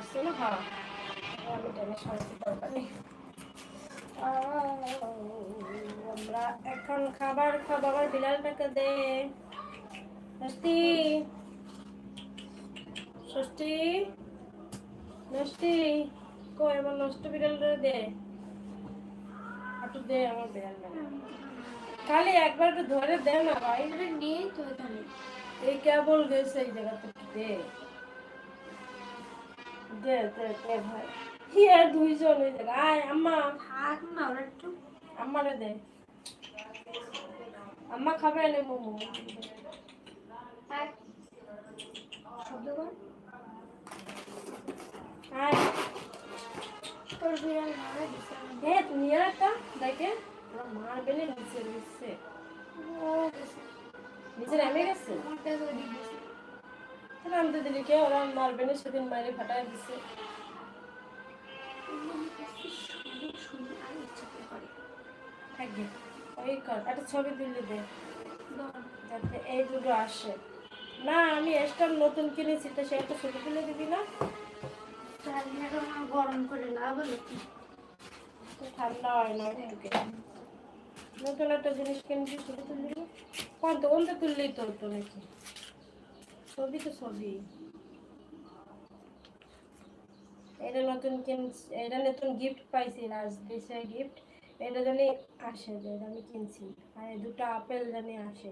আসছে না? হ্যাঁ, আমি টেনে সরাতে দরকার নেই। আমরা এখন খাবার খাবো। আমার বিড়ালটাকে দে। ষষ্ঠী, ষষ্ঠী, ষষ্ঠী কই আমার নষ্ট বিড়ালটা দে। একটু দে আমার বিড়ালটা। খালি একবার একটু ধরে দে না ভাই। নেই তো এখানে। এই কেবল গেছে এই জায়গাতে। দে দে দে দে ভাই। কি আর দুইজন ওই জায়গা। আয় আম্মা, থাক না ওরা একটু। আম্মারে দে। আম্মা খাবে না মোমো। শব্দ কর। আয় তোর বিড়াল মারা দিছে হে তুমি আর একটা দেখে ওরা মারবে না নিচে নিচে ও গেছে। নিচে নেমে গেছে। আমারটা তো দিয়ে দিছে। তাহলে আমি তো দিলি কে ওরা মারবে না সেদিন মারে ফাটাই দিছে। শুনে আর ইচ্ছা করে থাকবে ওই কর একটা ছবি তুলে দে যাতে এই দুটো আসে। না আমি স্টার নতুন কিনেছি তো সে একটা ছবি তুলে দিবি না? গরম করে না বলো ঠান্ডা হয় না একটুকে। নতুন একটা জিনিস কিনবি ছবি তুলবি না? কোনটা তুললেই তো হতো নাকি? ছবি তো ছবি। এটা নতুন কিনছি, এটা নতুন গিফট পাইছি, লাস্ট দিছে গিফট। এটা জানি আসে যে এটা আমি কিনছি। আর এই দুটো আপেল জানি আসে।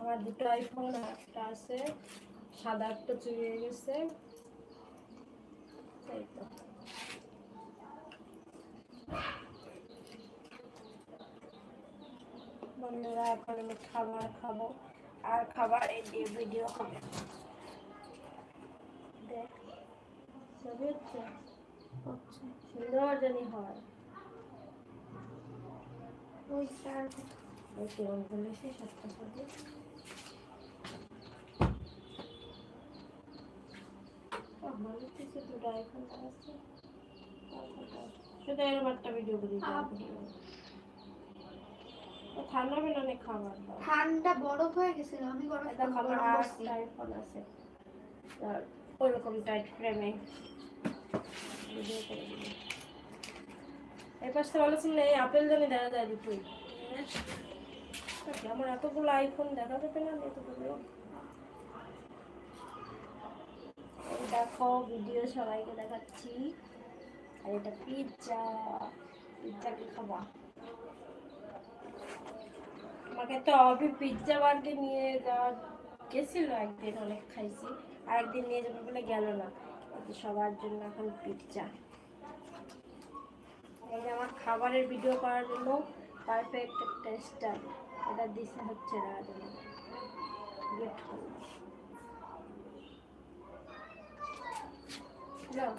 আমার দুটো আইফোন একটা আছে, সাদা একটা চুরি হয়ে গেছে। এই তো বন্ধুরা, এখন আমি খাবার খাবো আর খাবার এই দিয়ে ভিডিও হবে। দেখ ছবি হচ্ছে সুন্দর জানি হয়। ওই স্যার ওই কিরম বলেছে সবটা ছবি। দুটো আইফোন আছে, শুধু এরকম একটা ভিডিও করি। ঠান্ডা হবে না অনেক খাবার। ঠান্ডা বরফ হয়ে গেছিল আমি গরম করছি। আইফোন আছে ওইরকম টাইট ফ্রেমে ভিডিও করে দিবি। এই পাশে ভালো ছিল এই আপেল জানি দেখা যায় দুটোই। আমার এতগুলো আইফোন দেখা যাবে না এতগুলো। দেখো ভিডিও সবাইকে দেখাচ্ছি। আর এটা পিৎজা। পিৎজা কি খাবা? আমাকে তো অভি পিৎজা বার্গে নিয়ে যাওয়া গেছিল একদিন, অনেক খাইছি। আর একদিন নিয়ে যাবে বলে গেল না। সবার জন্য এখন পিৎজা। এই যে আমার খাবারের ভিডিও করার জন্য পারফেক্ট একটা স্টাইল। এটা দিছে হচ্ছে না গিফট করলাম। যাও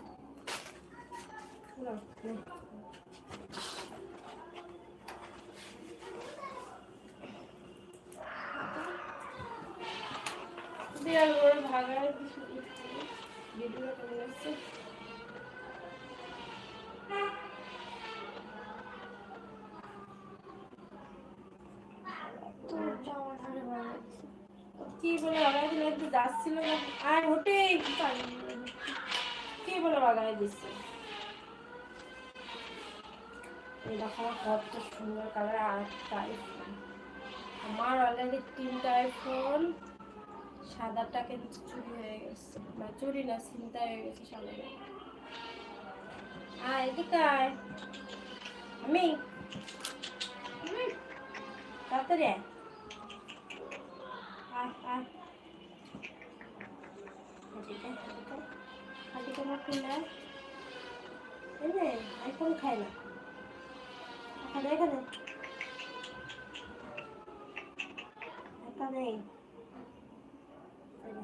বিড়াল করে ভাগায় ভিডিও করে যাচ্ছে। কি বলে বাগায় দিল? একটু যাচ্ছিল না আর হোটে কি বলে বাগায় দিচ্ছে। এই দেখো কত সুন্দর কালার। আরেকটা আইফোন। আমার অলরেডি 3টা আইফোন। সাদাটা কিন্তু চুরি হয়ে গেছে, না চুরি না ছিনতাই হয়ে গেছে সাদাটা। আয় এদিকে আয়। আমি তাড়াতাড়ি আয় আয় আয়। এদিকে আমার কিনা এই যে আইফোন খায় না। এখানে এখানে হাতা নেই।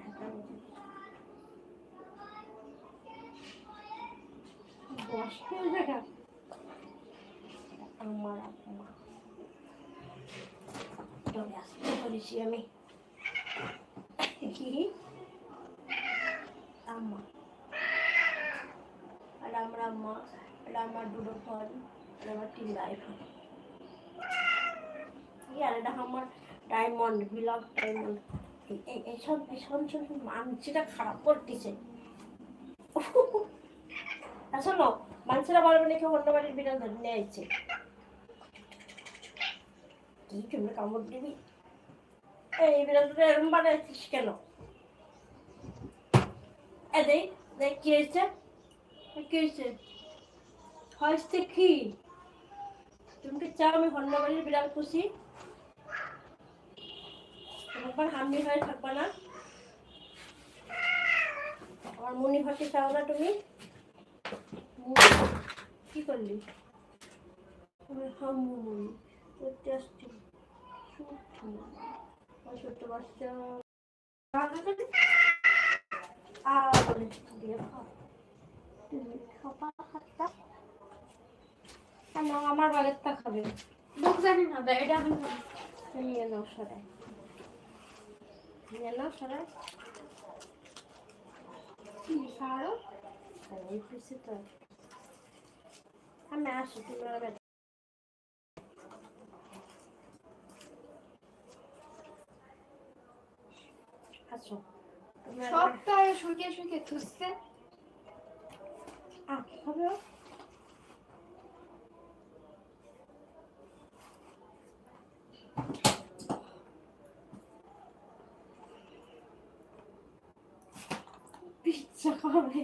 হাতা নেই বসে দেখা আমার আম্মা আসতে করেছি আমি। কি আম্মা আর আমার আম্মা আর আমার দুটো ফোন আর আমার 3টা আইফোন। আর এটা আমার ডায়মন্ড ব্লক ডায়মন্ড। এইসব মানসিকটা খারাপ করতেছে। শোনো, মানুষেরা বলবে নাকি অন্য বাড়ির বিড়াল ধরে নিয়ে আইছে। কি তুমি কামড় দিবি? এই বিড়ালটা এরকম বানাইছিস কেন? দেখ দেখ কি হয়েছে, কি হয়েছে, হয়েছে কি? তুমি কি চাও আমি অন্য বাড়ির বিড়াল পুষি? তোমার হামি হয়ে থাকবে না? আমার মনি ভাতে চাও না তুমি? কি করলি? হামুনি করতে আসছি, ছোট্ট বাচ্চা বলে দিয়ে খাও। তুমি খাবা হাতটা? কেন আমার বাগেরটা খাবে? লোক জানি না, এটা আমি খাবো। নিয়ে নাও সরাই, নিয়ে নাও সরাই। কি সারো? এই পিসে তো আমি আসি, তুমি ওরা আসো। সবটাই শুকিয়ে শুকিয়ে থুসছে। কি হবে? পিৎজা খাবে?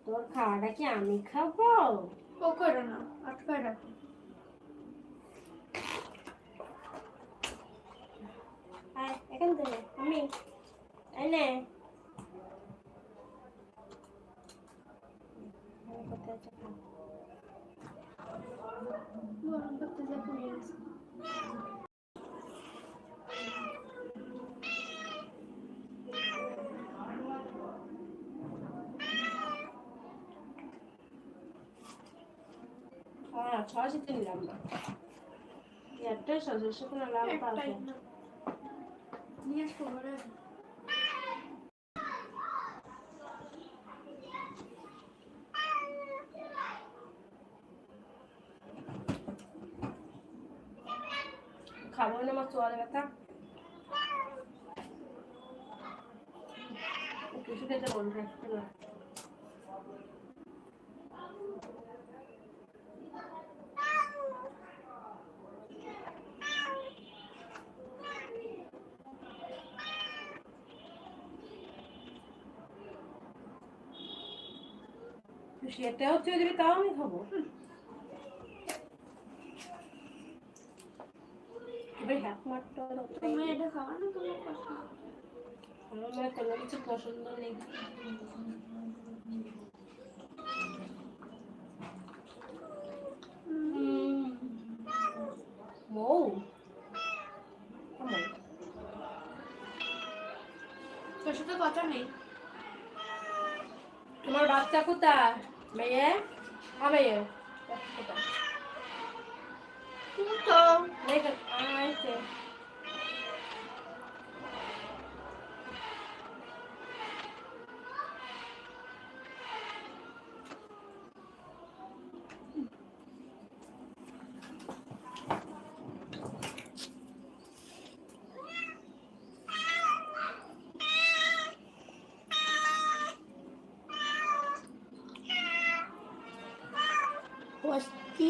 তোর খাওয়াটা কি আমি খাবো? ও করো না, আটকায় রাখো। এখান থেকে আমি এনে কোথায় আছে? গরম করতে যা পুড়িয়ে গেছে। ছয়শো নিলাম না, একটা সদস্য কোনো লাভ আছে? নিয়ে আসবো ঘরে। খাবো না আমার চোয়ালে ব্যথা, কিছু খেতে বলবে না। সেটাও তুই দিবি, তাও আমি খাবো। তুমি এটা খাওয়া না, তোমার পছন্দ। আমার কোনো কিছু পছন্দ নেই। মৌ তোর সাথে কথা নেই। তোমার বাচ্চা কোথায়? মেয়ে মেয়ে তো দেখ আয়